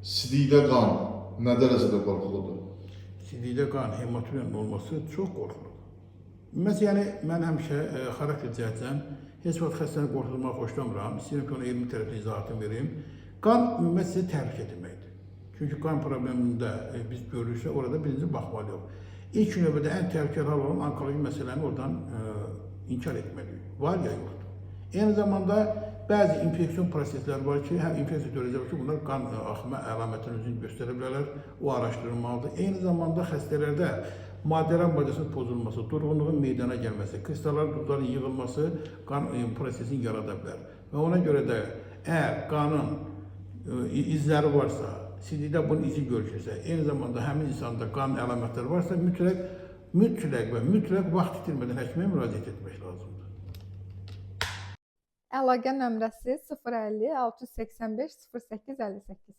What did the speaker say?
Sidikdə qan nə dərəcədə qorxuludur? Sidikdə qan, hematuriyanın olması çox qorxuludur. Yəni, mən həmişə xarakter cəhətdən heç vaxt xəstəni qorxutmağı xoşlamıram. İstəyirəm ki, ona elmi tərəfdə izahatını verim. Qan ümumiyyətlə sizə təhlükə etməkdir. Çünki qan problemində biz görürsə, orada birinci baxmalıyıq. İlk növbədə ən təhlükəli hal olan onkoloji məsələni oradan inkar etməliyik. Var ya yoxdur. Eyni zamanda bəzi infeksiyon proseslər var ki, həm infeksiya törədir ki, bunlar qan axımı əlamətinin özünü göstərə bilərlər, o araşdırılmalıdır. Eyni zamanda xəstələrdə maddələr maddəsinin pozulması, durğunluğun meydana gəlməsi, kristalların, duzların yığılması qan prosesini yarada bilər. Və ona görə də əgər qanın izləri varsa, sidikdə bunun izi görülürsə, eyni zamanda həmin insanda qan əlamətləri varsa, mütləq vaxt itirmədən həkimə müraciət etmək lazımdır. Əlaqə nömrəsi 050 685 08 58.